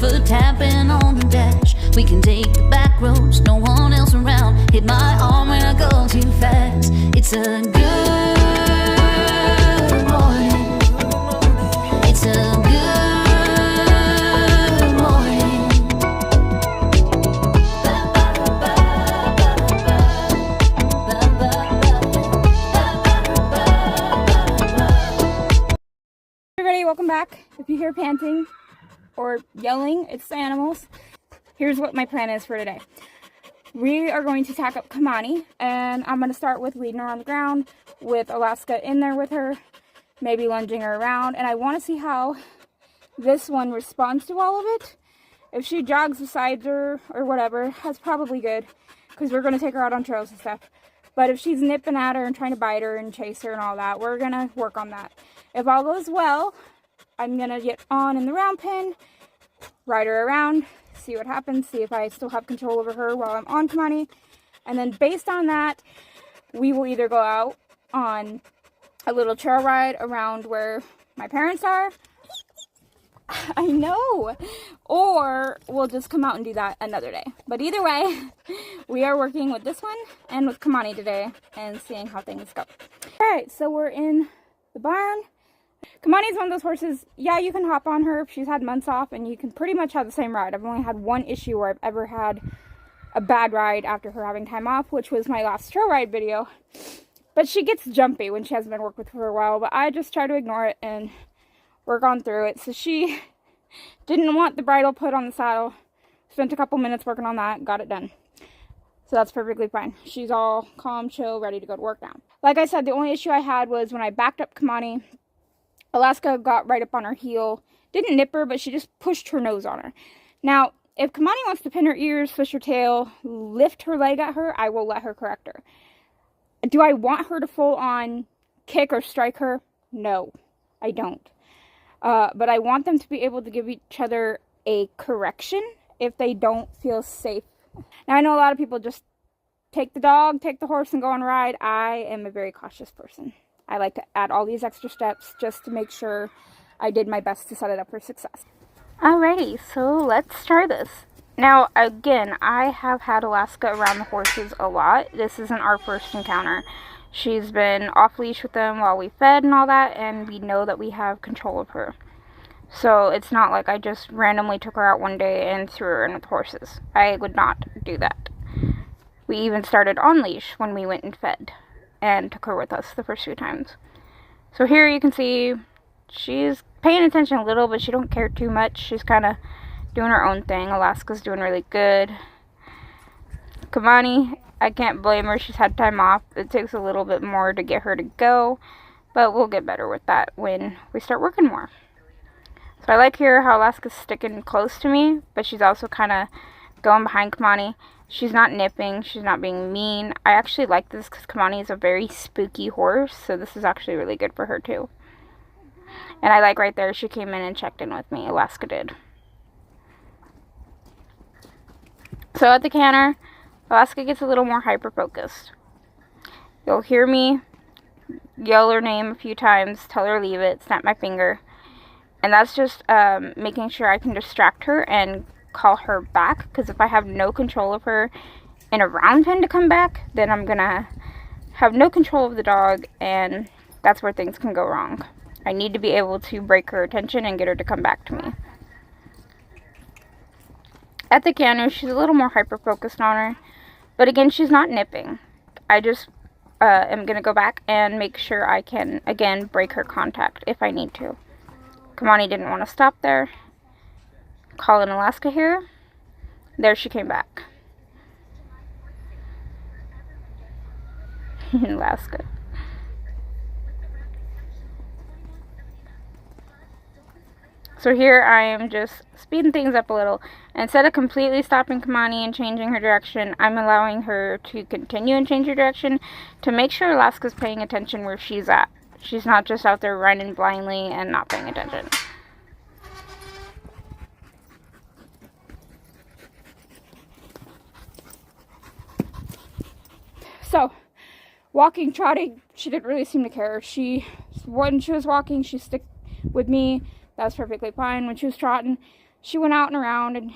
foot tapping on the dash. We can take the back roads, no one else around. Hit my arm when I go too fast. It's a good morning. It's a good morning. Everybody, welcome back. If you hear panting or yelling, it's the animals. Here's what my plan is for today. We are going to tack up Kamani, and I'm going to start with leading her on the ground with Alaska in there with her, maybe lunging her around, and I want to see how this one responds to all of it. If she jogs beside her or whatever, that's probably good, because we're going to take her out on trails and stuff. But if she's nipping at her and trying to bite her and chase her and all that, we're going to work on that. If all goes well, I'm going to get on in the round pen, ride her around, see what happens, see if I still have control over her while I'm on Kamani. And then based on that, we will either go out on a little trail ride around where my parents are. I know. Or we'll just come out and do that another day. But either way, we are working with this one and with Kamani today and seeing how things go. Alright, so we're in the barn. Kamani's one of those horses, yeah, you can hop on her if she's had months off, and you can pretty much have the same ride. I've only had one issue where I've ever had a bad ride after her having time off, which was my last trail ride video. But she gets jumpy when she hasn't been worked with for a while, but I just try to ignore it and work on through it. So she didn't want the bridle put on the saddle. Spent a couple minutes working on that, got it done. So that's perfectly fine. She's all calm, chill, ready to go to work now. Like I said, the only issue I had was when I backed up Kamani, Alaska got right up on her heel. Didn't nip her, but she just pushed her nose on her. Now, if Kamani wants to pin her ears, twist her tail, lift her leg at her, I will let her correct her. Do I want her to full on kick or strike her? No, I don't. But I want them to be able to give each other a correction if they don't feel safe. Now, I know a lot of people just take the dog, take the horse, and go on a ride. I am a very cautious person. I like to add all these extra steps just to make sure I did my best to set it up for success. Alrighty, so let's try this. Now, again, I have had Alaska around the horses a lot. This isn't our first encounter. She's been off leash with them while we fed and all that, and we know that we have control of her. So it's not like I just randomly took her out one day and threw her in with horses. I would not do that. We even started on leash when we went and fed and took her with us the first few times. So here you can see she's paying attention a little, but she don't care too much. She's kind of doing her own thing. Alaska's doing really good. Kamani, I can't blame her. She's had time off. It takes a little bit more to get her to go, but we'll get better with that when we start working more. So I like here how Alaska's sticking close to me, but she's also kind of going behind Kamani. She's not nipping. She's not being mean. I actually like this because Kamani is a very spooky horse, so this is actually really good for her too. And I like right there, she came in and checked in with me. Alaska did. So at the canter, Alaska gets a little more hyper-focused. You'll hear me yell her name a few times, tell her leave it, snap my finger. And that's just making sure I can distract her and call her back, because if I have no control of her in a round pen to come back, then I'm gonna have no control of the dog, and that's where things can go wrong. I need to be able to break her attention and get her to come back to me. At the canter, she's a little more hyper-focused on her, but again, she's not nipping. I just am gonna go back and make sure I can, again, break her contact if I need to. Kamani didn't want to stop there. Calling Alaska here. There she came back. Alaska. So here I am just speeding things up a little. Instead of completely stopping Kamani and changing her direction, I'm allowing her to continue and change her direction to make sure Alaska's paying attention where she's at. She's not just out there running blindly and not paying attention. So, walking, trotting, she didn't really seem to care. When she was walking, she stuck with me. That was perfectly fine. When she was trotting, she went out and around and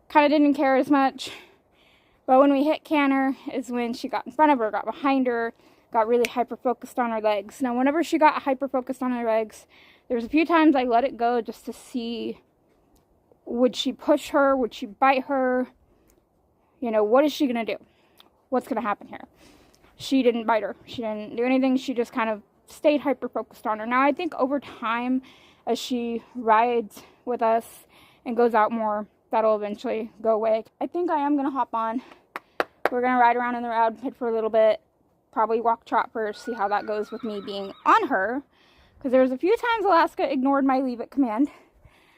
kind of didn't care as much. But when we hit canter is when she got in front of her, got behind her, got really hyper-focused on her legs. Now, whenever she got hyper-focused on her legs, there was a few times I let it go just to see, would she push her? Would she bite her? You know, what is she going to do? What's going to happen here? She didn't bite her. She didn't do anything. She just kind of stayed hyper-focused on her. Now, I think over time, as she rides with us and goes out more, that'll eventually go away. I think I am going to hop on. We're going to ride around in the rod pit for a little bit. Probably walk trot first, see how that goes with me being on her. Because there was a few times Alaska ignored my leave it command.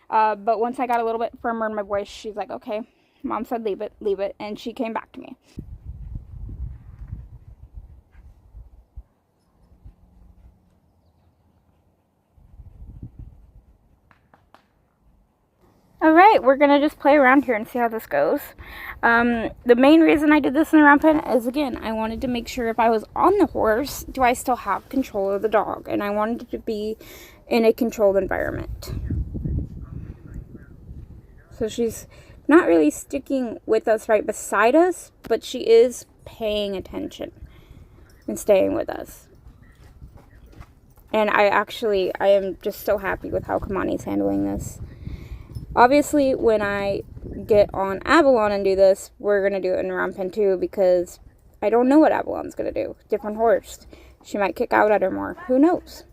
But once I got a little bit firmer in my voice, she's like, okay, Mom said leave it. And she came back to me. Alright, we're going to just play around here and see how this goes. The main reason I did this in the round pen is, again, I wanted to make sure if I was on the horse, do I still have control of the dog? And I wanted it to be in a controlled environment. So she's not really sticking with us right beside us, but she is paying attention and staying with us. And I am just so happy with how Kamani's handling this. Obviously, when I get on Avalon and do this, we're going to do it in round pen too, because I don't know what Avalon's going to do. Different horse. She might kick out at her more. Who knows?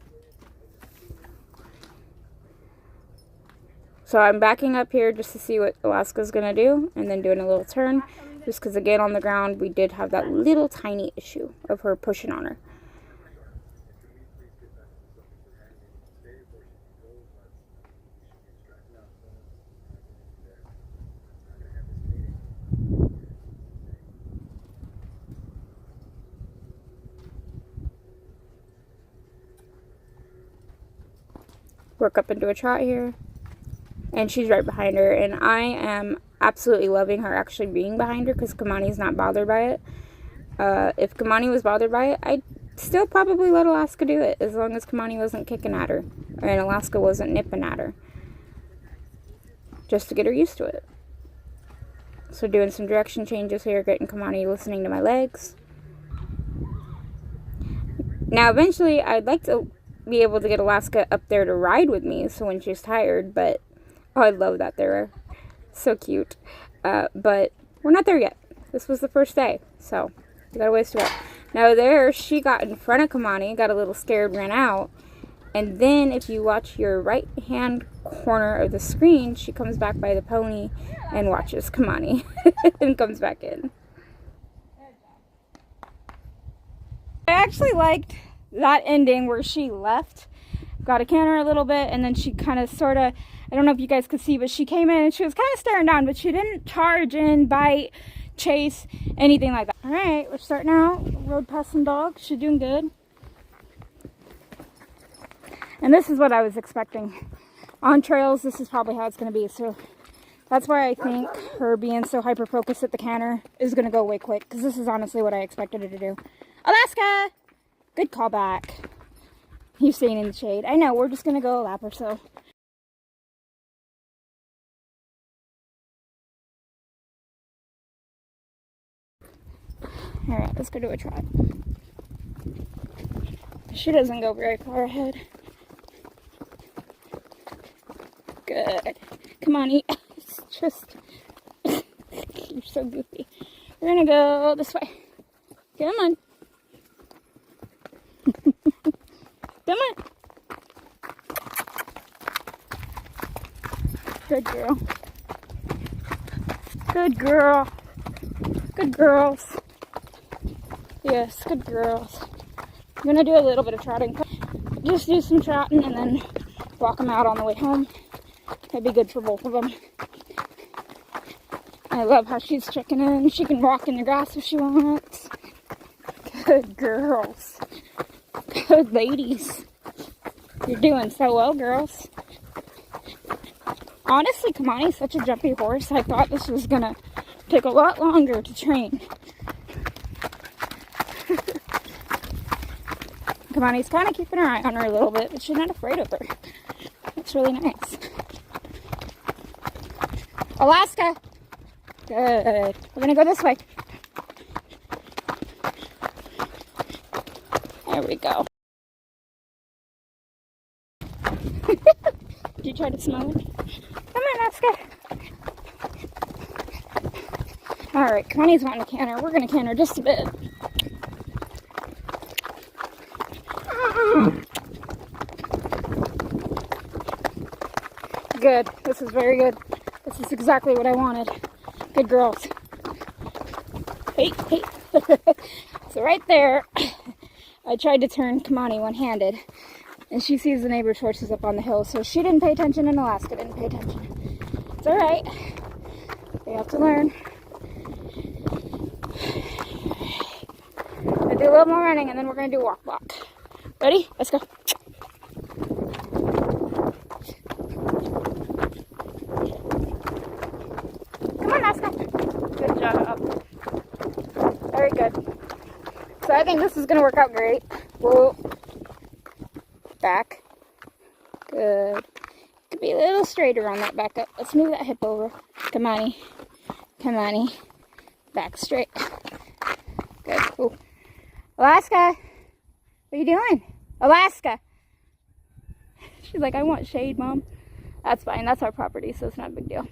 So I'm backing up here just to see what Alaska's going to do, and then doing a little turn. Just because, again, on the ground, we did have that little tiny issue of her pushing on her. Work up into a trot here, and she's right behind her, and I am absolutely loving her actually being behind her because Kamani's not bothered by it. If Kamani was bothered by it, I'd still probably let Alaska do it as long as Kamani wasn't kicking at her and Alaska wasn't nipping at her, just to get her used to it. So doing some direction changes here, getting Kamani listening to my legs. Now eventually I'd like to be able to get Alaska up there to ride with me, so when she's tired, but oh, I love that. They're so cute. But we're not there yet. This was the first day, so we got a ways to go. Now there, she got in front of Kamani, got a little scared, ran out, and then if you watch your right hand corner of the screen, she comes back by the pony and watches Kamani and comes back in. I actually liked that ending where she left, got a canter a little bit, and then she kind of sort of, I don't know if you guys could see, but she came in and she was kind of staring down, but she didn't charge in, bite, chase, anything like that. All right, we're starting out. Road past some dogs. She's doing good. And this is what I was expecting. On trails, this is probably how it's going to be. So that's why I think her being so hyper-focused at the canter is going to go away quick, because this is honestly what I expected her to do. Alaska! Good call back. You're staying in the shade. I know, we're just going to go a lap or so. Alright, let's go do a trot. She doesn't go very far ahead. Good. Come on, eat. It's just... You're so goofy. We're going to go this way. Come on. Come on. Good girl. Good girl. Good girls. Yes, good girls. I'm going to do a little bit of trotting. Just do some trotting and then walk them out on the way home. That'd be good for both of them. I love how she's checking in. She can walk in the grass if she wants. Good girls. Good ladies. You're doing so well, girls. Honestly, Kamani's such a jumpy horse. I thought this was going to take a lot longer to train. Kamani's kind of keeping her eye on her a little bit, but she's not afraid of her. That's really nice. Alaska. Good. We're gonna go this way. There we go. Did you try to smell it? Come on, Alaska. Alright, Connie's wanting to canter. We're gonna canter just a bit. Good. This is very good. This is exactly what I wanted. Good girls. Hey, hey. So right there, I tried to turn Kamani one-handed, and she sees the neighbor's horses up on the hill, so she didn't pay attention, and Alaska didn't pay attention. It's all right. They have to learn. I'll do a little more running, and then we're going to do walk block. Ready? Let's go. Come on, Alaska. Good job. Very good. So I think this is going to work out great. Whoa. Back. Good. Could be a little straighter on that back up. Let's move that hip over. Come on. Come on. Back straight. Good. Ooh. Alaska. What are you doing? Alaska. She's like, I want shade, Mom. That's fine. That's our property, so it's not a big deal.